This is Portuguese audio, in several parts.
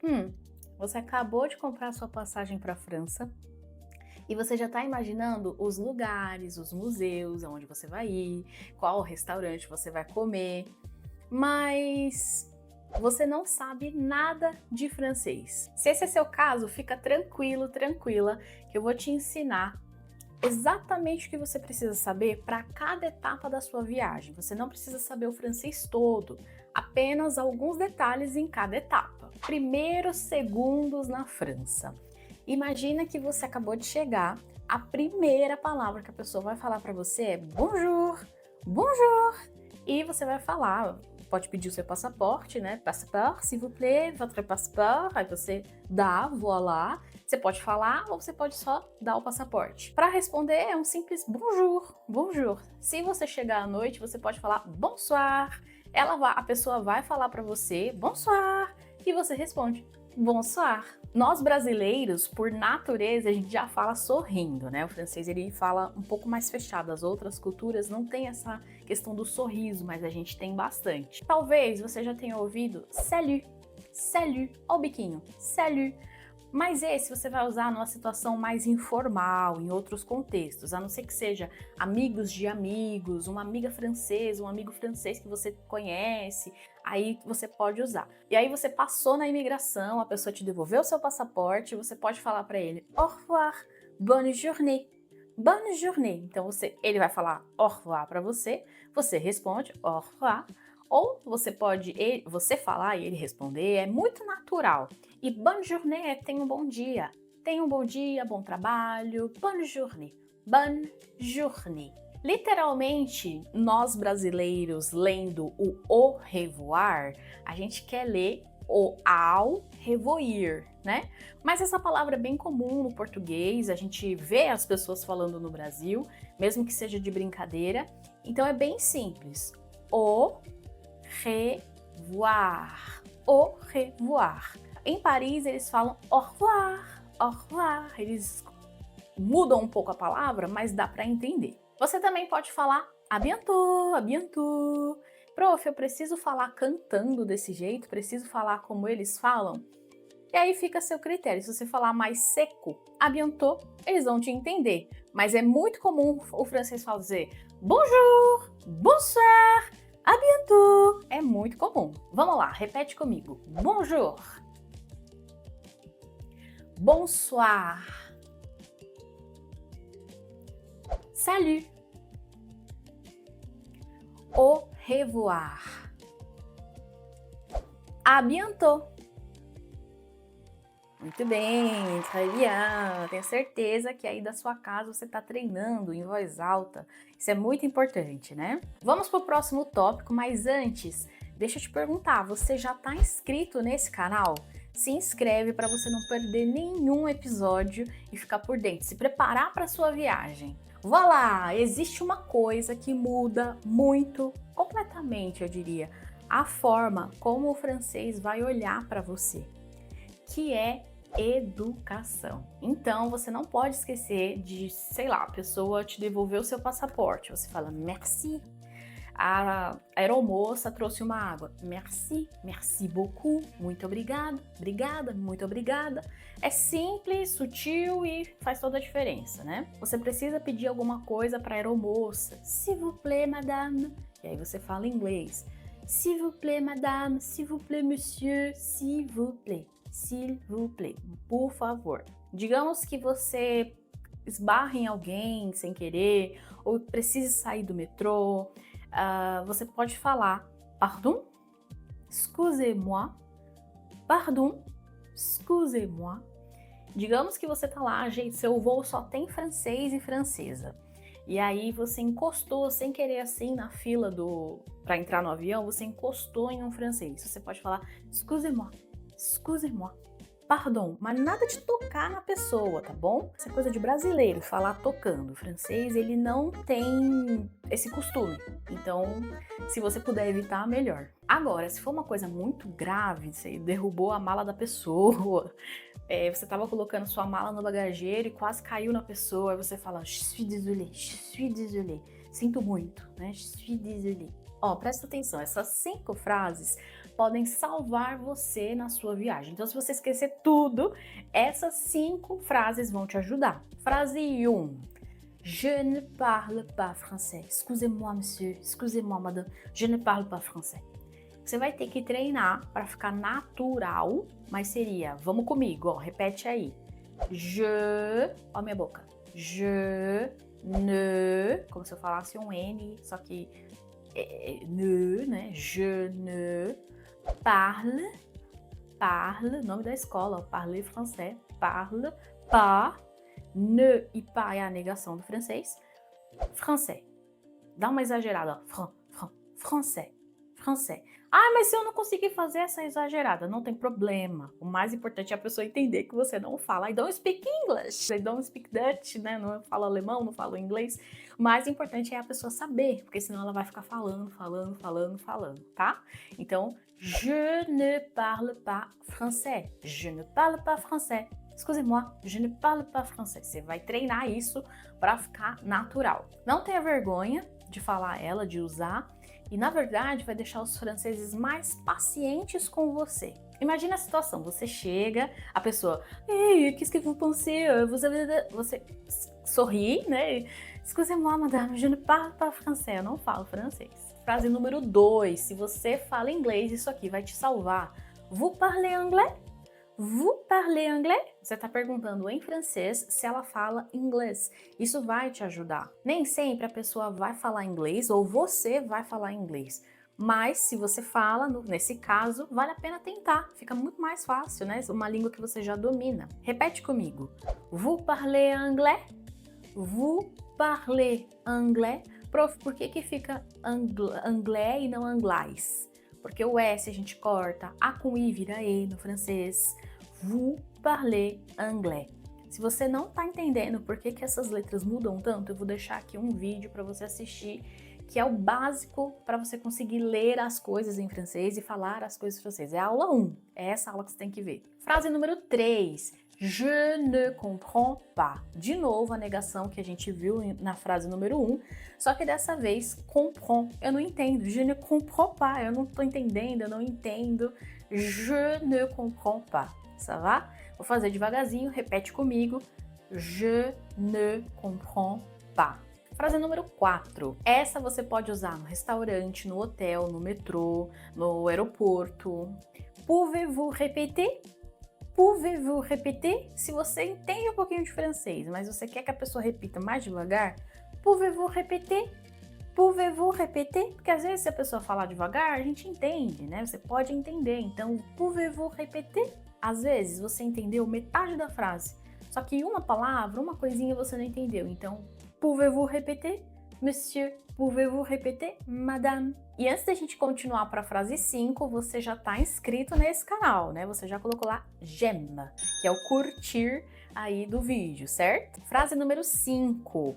Hum, você acabou de comprar sua passagem para a França e você já está imaginando os lugares, os museus, aonde você vai ir, qual restaurante você vai comer, mas você não sabe nada de francês. Se esse é seu caso, fica tranquilo, tranquila, que eu vou te ensinar exatamente o que você precisa saber para cada etapa da sua viagem. Você não precisa saber o francês todo, apenas alguns detalhes em cada etapa. Primeiros segundos na França. Imagina que você acabou de chegar, a primeira palavra que a pessoa vai falar para você é bonjour, bonjour, e você vai falar, pode pedir o seu passaporte, né? Passeport, s'il vous plaît, votre passeport, aí você dá, voilà. Você pode falar ou você pode só dar o passaporte. Para responder é um simples bonjour, bonjour. Se você chegar à noite, você pode falar bonsoir. A pessoa vai falar para você bonsoir e você responde bonsoir. Nós brasileiros, por natureza, a gente já fala sorrindo, né? O francês ele fala um pouco mais fechado. As outras culturas não tem essa questão do sorriso, mas a gente tem bastante. Talvez você já tenha ouvido salut, salut, ó o biquinho, salut. Mas esse você vai usar numa situação mais informal, em outros contextos, a não ser que seja amigos de amigos, uma amiga francesa, um amigo francês que você conhece, aí você pode usar. E aí você passou na imigração, a pessoa te devolveu o seu passaporte, você pode falar para ele au revoir, bonne journée. Bonne journée. Então ele vai falar au revoir para você responde au revoir. Ou você falar e ele responder, é muito natural. E bonne journée é tenha um bom dia. Tenha um bom dia, bom trabalho. Bonne journée. Bonne journée. Literalmente, nós brasileiros lendo o au revoir, a gente quer ler o ao revoir, né? Mas essa palavra é bem comum no português, a gente vê as pessoas falando no Brasil, mesmo que seja de brincadeira. Então é bem simples. Au revoir. Au revoir. Em Paris eles falam au revoir, au revoir. Eles mudam um pouco a palavra, mas dá para entender. Você também pode falar à bientôt, à bientôt. Prof, eu preciso falar cantando desse jeito, preciso falar como eles falam? E aí fica a seu critério. Se você falar mais seco, à bientôt, eles vão te entender. Mas é muito comum o francês fazer bonjour, bonsoir, à bientôt. É muito comum. Vamos lá, repete comigo. Bonjour. Bonsoir. Salut. Au revoir. À bientôt. Muito bem, très bien. Tenho certeza que aí da sua casa você está treinando em voz alta. Isso é muito importante, né? Vamos para o próximo tópico, mas antes, deixa eu te perguntar, você já está inscrito nesse canal? Se inscreve para você não perder nenhum episódio e ficar por dentro, se preparar para a sua viagem. Vá lá, existe uma coisa que muda muito, completamente eu diria, a forma como o francês vai olhar para você, que é educação. Então você não pode esquecer de, sei lá, a pessoa te devolveu o seu passaporte, você fala merci. A aeromoça trouxe uma água. Merci, merci beaucoup, muito obrigado, obrigada, muito obrigada. É simples, sutil e faz toda a diferença, né? Você precisa pedir alguma coisa para a aeromoça. S'il vous plaît, madame. E aí você fala em inglês. S'il vous plaît, madame. S'il vous plaît, monsieur. S'il vous plaît. S'il vous plaît. Por favor. Digamos que você esbarra em alguém sem querer ou precise sair do metrô. Você pode falar pardon, excusez-moi, pardon, excusez-moi. Digamos que você tá lá, gente, seu voo só tem francês e francesa. E aí você encostou sem querer assim na fila para entrar no avião, você encostou em um francês. Você pode falar excusez-moi, excusez-moi. Pardon, mas nada de tocar na pessoa, tá bom? Essa é coisa de brasileiro, falar tocando. O francês, ele não tem esse costume. Então, se você puder evitar, melhor. Agora, se for uma coisa muito grave, você derrubou a mala da pessoa, você tava colocando sua mala no bagageiro e quase caiu na pessoa, aí você fala, je suis désolé, je suis désolé. Sinto muito, né? Je suis désolé. Ó, presta atenção, essas 5 frases podem salvar você na sua viagem. Então, se você esquecer tudo, essas 5 frases vão te ajudar. Frase 1. Je ne parle pas français. Excusez-moi, monsieur. Excusez-moi, madame. Je ne parle pas français. Você vai ter que treinar para ficar natural, mas seria, vamos comigo, ó, repete aí. Je, ó minha boca. Je ne, como se eu falasse um N, só que ne, né? Je ne parle, nome da escola, parler français, parle pas, ne e pas é a negação do francês, français. Dá uma exagerada, ó, français. Ah, mas se eu não conseguir fazer essa exagerada, não tem problema. O mais importante é a pessoa entender que você não fala I don't speak English, I don't speak Dutch, né? Não falo alemão, não falo inglês. O mais importante é a pessoa saber, porque senão ela vai ficar falando, tá? Então, je ne parle pas français. Je ne parle pas français. Excusez-moi, je ne parle pas français. Você vai treinar isso para ficar natural. Não tenha vergonha de falar ela, de usar. E, na verdade, vai deixar os franceses mais pacientes com você. Imagina a situação, você chega, a pessoa, ei, qu'est-ce que vous pensez? Você sorri, né? Excusez-moi, madame, je ne parle pas français. Eu não falo francês. Frase número 2, se você fala inglês, isso aqui vai te salvar. Vous parlez anglais? Vous parlez anglais? Você está perguntando em francês se ela fala inglês. Isso vai te ajudar. Nem sempre a pessoa vai falar inglês ou você vai falar inglês. Mas se você fala, nesse caso, vale a pena tentar. Fica muito mais fácil, né? Uma língua que você já domina. Repete comigo. Vous parlez anglais? Vous parlez anglais? Prof, por que fica anglais e não anglais? Porque o S a gente corta, A com I vira E no francês. Vous parlez anglais. Se você não está entendendo por que essas letras mudam tanto, eu vou deixar aqui um vídeo para você assistir, que é o básico para você conseguir ler as coisas em francês e falar as coisas em francês. É a aula 1, é essa aula que você tem que ver. Frase número 3. Je ne comprends pas. De novo, a negação que a gente viu na frase número 1, só que dessa vez, comprends. Eu não entendo. Je ne comprends pas. Eu não estou entendendo, eu não entendo. Je ne comprends pas. Ça va? Vou fazer devagarzinho, repete comigo. Je ne comprends pas. Frase número 4. Essa você pode usar no restaurante, no hotel, no metrô, no aeroporto. Pouvez-vous répéter? Pouvez-vous répéter? Se você entende um pouquinho de francês, mas você quer que a pessoa repita mais devagar, pouvez-vous répéter? Pouvez-vous répéter? Porque às vezes se a pessoa falar devagar, a gente entende, né? Você pode entender. Então, pouvez-vous répéter? Às vezes você entendeu metade da frase, só que uma palavra, uma coisinha você não entendeu. Então, pouvez-vous répéter? Monsieur, pouvez-vous répéter? Madame. E antes da gente continuar para a frase 5, você já está inscrito nesse canal, né? Você já colocou lá j'aime, que é o curtir aí do vídeo, certo? Frase número 5.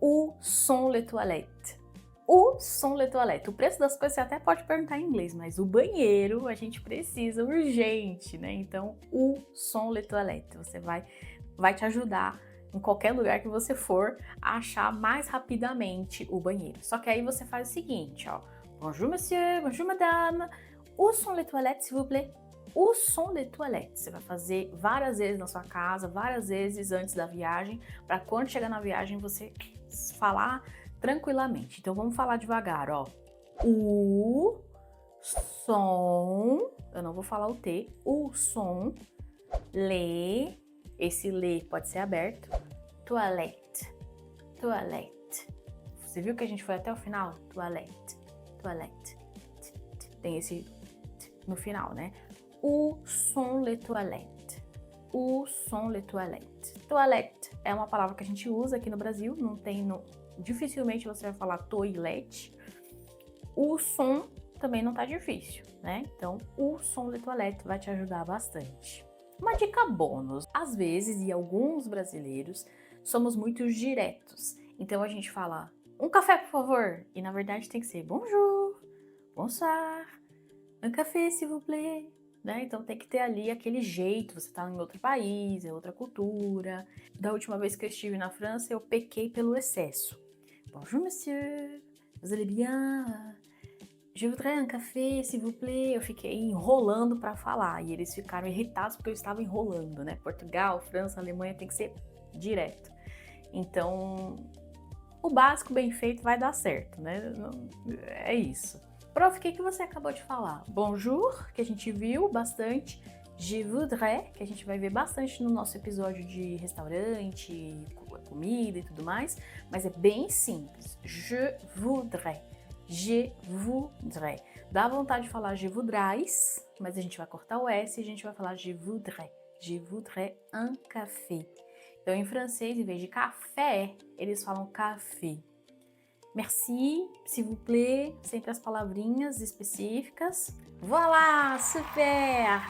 Où sont les toilettes? Où sont les toilettes? O preço das coisas você até pode perguntar em inglês, mas o banheiro a gente precisa urgente, né? Então, où sont les toilettes? Você vai te ajudar em qualquer lugar que você for a achar mais rapidamente o banheiro. Só que aí você faz o seguinte, ó. Bonjour, monsieur, bonjour, madame. Où sont les toilettes, s'il vous plaît? Où sont les toilettes? Você vai fazer várias vezes na sua casa, várias vezes antes da viagem, para quando chegar na viagem você falar tranquilamente. Então vamos falar devagar, ó. Où sont, eu não vou falar o T, où sont les, esse les pode ser aberto, toilette, toilette. Você viu que a gente foi até o final? Toilette, toilette. Tem esse no final, né? Où sont les toilettes? Où sont les toilettes? Toilette é uma palavra que a gente usa aqui no Brasil, não tem dificilmente você vai falar toilette. O som também não tá difícil, né? Então, o som les toilettes vai te ajudar bastante. Uma dica bônus. Às vezes, e alguns brasileiros, somos muito diretos. Então, a gente fala, um café, por favor. E, na verdade, tem que ser bonjour, bonsoir, un café, s'il vous plaît. Né? Então tem que ter ali aquele jeito, você tá em outro país, é outra cultura. Da última vez que eu estive na França, eu pequei pelo excesso. Bonjour, monsieur, vous allez bien? Je voudrais un café, s'il vous plaît. Eu fiquei enrolando para falar e eles ficaram irritados porque eu estava enrolando, né? Portugal, França, Alemanha tem que ser direto. Então, o básico bem feito vai dar certo, né? É isso. Prof, o que você acabou de falar? Bonjour, que a gente viu bastante. Je voudrais, que a gente vai ver bastante no nosso episódio de restaurante, comida e tudo mais. Mas é bem simples. Je voudrais. Je voudrais. Dá vontade de falar je voudrais, mas a gente vai cortar o S e a gente vai falar je voudrais. Je voudrais un café. Então, em francês, em vez de café, eles falam café. Merci, s'il vous plaît, sempre as palavrinhas específicas. Voilà, super!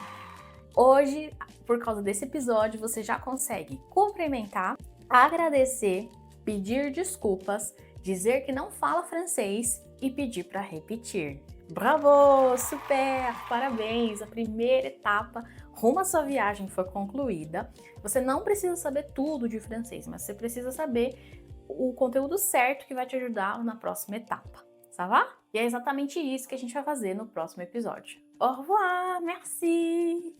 Hoje, por causa desse episódio, você já consegue cumprimentar, agradecer, pedir desculpas, dizer que não fala francês e pedir para repetir. Bravo! Super! Parabéns! A primeira etapa rumo à sua viagem foi concluída. Você não precisa saber tudo de francês, mas você precisa saber o conteúdo certo que vai te ajudar na próxima etapa, ça va? E é exatamente isso que a gente vai fazer no próximo episódio. Au revoir! Merci!